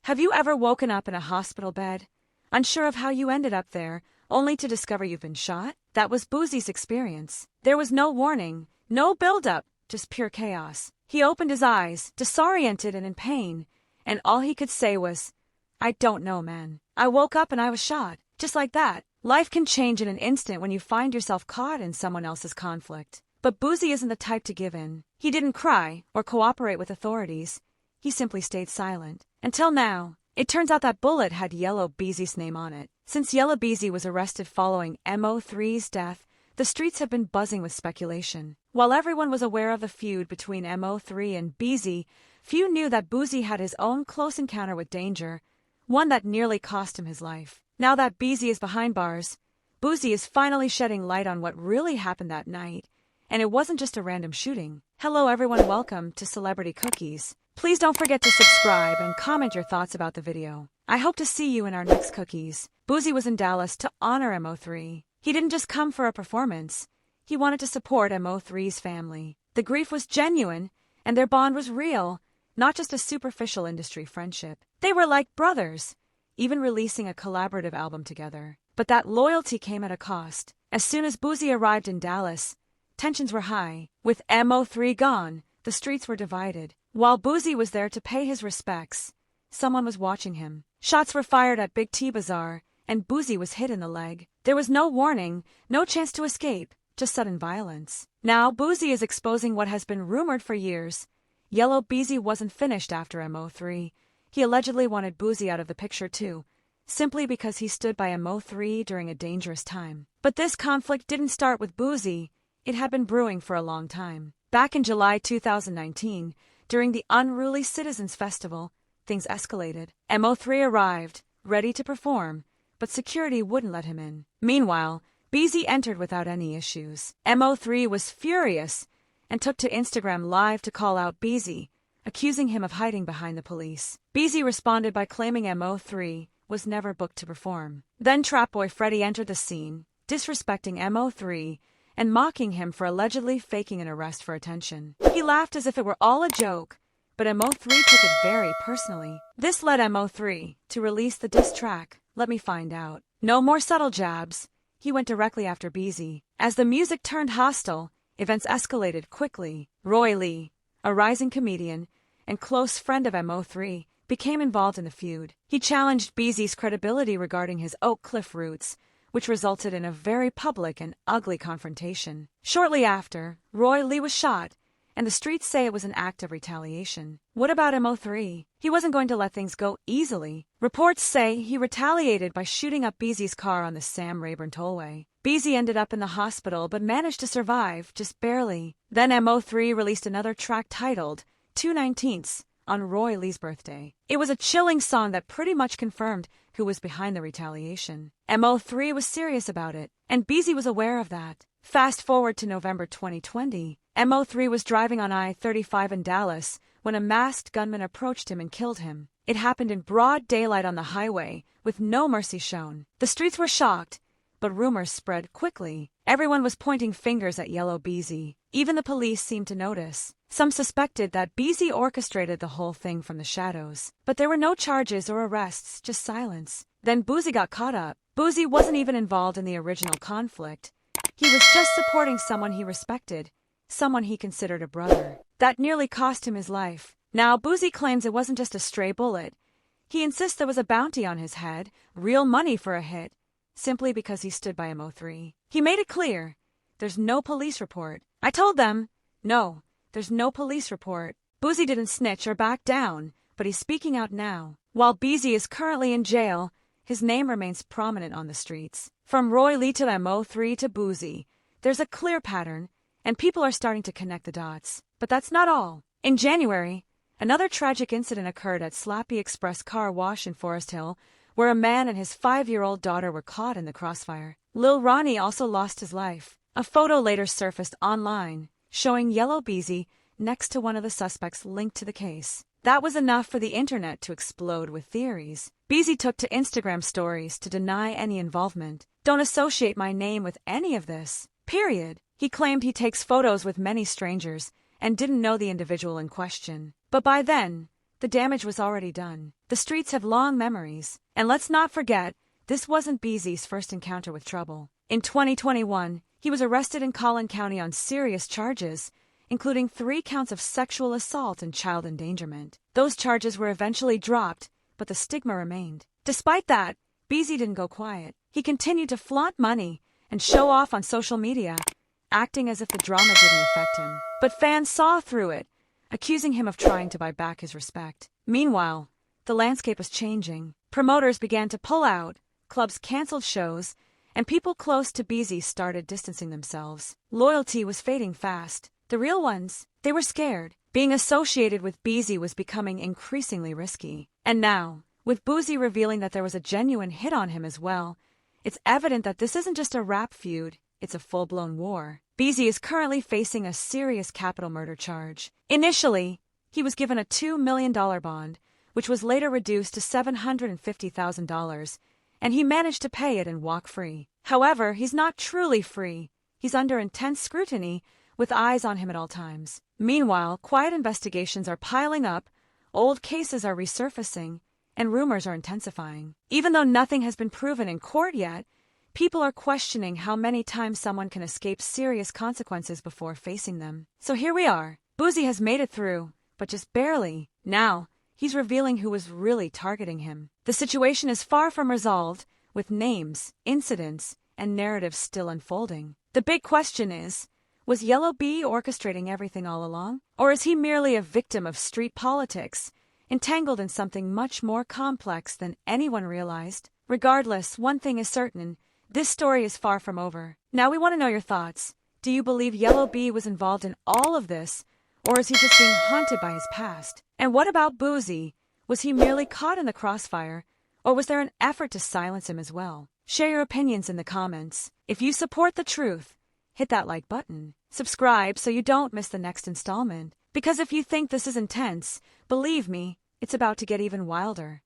Have you ever woken up in a hospital bed, unsure of how you ended up there, only to discover you've been shot? That was Boosie's experience. There was no warning, no build-up, just pure chaos. He opened his eyes, disoriented and in pain, and all he could say was, "I don't know, man. I woke up and I was shot." Just like that. Life can change in an instant when you find yourself caught in someone else's conflict. But Boosie isn't the type to give in. He didn't cry or cooperate with authorities. He simply stayed silent. Until now. It turns out that bullet had Yella Beezy's name on it. Since Yella Beezy was arrested following MO3's death, the streets have been buzzing with speculation. While everyone was aware of the feud between MO3 and Beezy, few knew that Boosie had his own close encounter with danger, one that nearly cost him his life. Now that Beezy is behind bars, Boosie is finally shedding light on what really happened that night, and it wasn't just a random shooting. Hello everyone, welcome to Celebrity Cookies. Please don't forget to subscribe and comment your thoughts about the video. I hope to see you in our next cookies. Boosie was in Dallas to honor MO3. He didn't just come for a performance. He wanted to support MO3's family. The grief was genuine, and their bond was real, not just a superficial industry friendship. They were like brothers, even releasing a collaborative album together. But that loyalty came at a cost. As soon as Boosie arrived in Dallas, tensions were high. With MO3 gone, the streets were divided. While Boosie was there to pay his respects, someone was watching him. Shots were fired at Big T Bazaar, and Boosie was hit in the leg. There was no warning, no chance to escape, just sudden violence. Now Boosie is exposing what has been rumored for years. Yella Beezy wasn't finished after MO3. He allegedly wanted Boosie out of the picture too, simply because he stood by MO3 during a dangerous time. But this conflict didn't start with Boosie. It had been brewing for a long time. Back in July 2019, during the Unruly Citizens Festival, things escalated. MO3 arrived, ready to perform, but security wouldn't let him in. Meanwhile, Beezy entered without any issues. MO3 was furious and took to Instagram Live to call out Beezy, accusing him of hiding behind the police. Beezy responded by claiming MO3 was never booked to perform. Then Trap Boy Freddy entered the scene, disrespecting MO3 and mocking him for allegedly faking an arrest for attention. He laughed as if it were all a joke, but MO3 took it very personally. This led MO3 to release the diss track, Let Me Find Out. No more subtle jabs. He went directly after Beezy. As the music turned hostile, events escalated quickly. Roy Lee, a rising comedian and close friend of MO3, became involved in the feud. He challenged Beezy's credibility regarding his Oak Cliff roots, which resulted in a very public and ugly confrontation. Shortly after, Roy Lee was shot, and the streets say it was an act of retaliation. What about MO3? He wasn't going to let things go easily. Reports say he retaliated by shooting up Beezy's car on the Sam Rayburn Tollway. Beezy ended up in the hospital but managed to survive, just barely. Then MO3 released another track titled 2/19 on Roy Lee's birthday. It was a chilling song that pretty much confirmed who was behind the retaliation. MO3 was serious about it, and Beezy was aware of that. Fast forward to November 2020, MO3 was driving on I-35 in Dallas when a masked gunman approached him and killed him. It happened in broad daylight on the highway, with no mercy shown. The streets were shocked, but rumors spread quickly. Everyone was pointing fingers at Yella Beezy. Even the police seemed to notice. Some suspected that Beezy orchestrated the whole thing from the shadows. But there were no charges or arrests, just silence. Then Boosie got caught up. Boosie wasn't even involved in the original conflict. He was just supporting someone he respected, someone he considered a brother. That nearly cost him his life. Now Boosie claims it wasn't just a stray bullet. He insists there was a bounty on his head, real money for a hit, simply because he stood by MO3. He made it clear, there's no police report. I told them, no, there's no police report. Boosie didn't snitch or back down, but he's speaking out now. While Beezy is currently in jail, his name remains prominent on the streets. From Roy Lee to MO3 to Boosie, there's a clear pattern, and people are starting to connect the dots. But that's not all. In January, another tragic incident occurred at Slappy Express Car Wash in Forest Hill, where a man and his 5-year-old daughter were caught in the crossfire. Lil Ronnie also lost his life. A photo later surfaced online, showing Yella Beezy next to one of the suspects linked to the case. That was enough for the internet to explode with theories. Beezy took to Instagram stories to deny any involvement. Don't associate my name with any of this. Period. He claimed he takes photos with many strangers and didn't know the individual in question. But by then, the damage was already done. The streets have long memories. And let's not forget, this wasn't Beezy's first encounter with trouble. In 2021, he was arrested in Collin County on serious charges, including 3 counts of sexual assault and child endangerment. Those charges were eventually dropped, but the stigma remained. Despite that, Beezy didn't go quiet. He continued to flaunt money and show off on social media, acting as if the drama didn't affect him. But fans saw through it, accusing him of trying to buy back his respect. Meanwhile, the landscape was changing. Promoters began to pull out, clubs canceled shows, and people close to Beezy started distancing themselves. Loyalty was fading fast. The real ones, they were scared. Being associated with Beezy was becoming increasingly risky. And now, with Boosie revealing that there was a genuine hit on him as well, it's evident that this isn't just a rap feud, it's a full-blown war. Beezy is currently facing a serious capital murder charge. Initially, he was given a $2 million bond, which was later reduced to $750,000, and he managed to pay it and walk free. However, he's not truly free. He's under intense scrutiny, with eyes on him at all times. Meanwhile, quiet investigations are piling up, old cases are resurfacing, and rumors are intensifying. Even though nothing has been proven in court yet, people are questioning how many times someone can escape serious consequences before facing them. So here we are. Boosie has made it through, but just barely. Now, he's revealing who was really targeting him. The situation is far from resolved, with names, incidents, and narratives still unfolding. The big question is, was Yella Bee orchestrating everything all along? Or is he merely a victim of street politics, entangled in something much more complex than anyone realized? Regardless, one thing is certain, this story is far from over. Now we want to know your thoughts. Do you believe Yella Bee was involved in all of this, or is he just being haunted by his past? And what about Boosie? Was he merely caught in the crossfire, or was there an effort to silence him as well? Share your opinions in the comments. If you support the truth, hit that like button. Subscribe so you don't miss the next installment. Because if you think this is intense, believe me, it's about to get even wilder.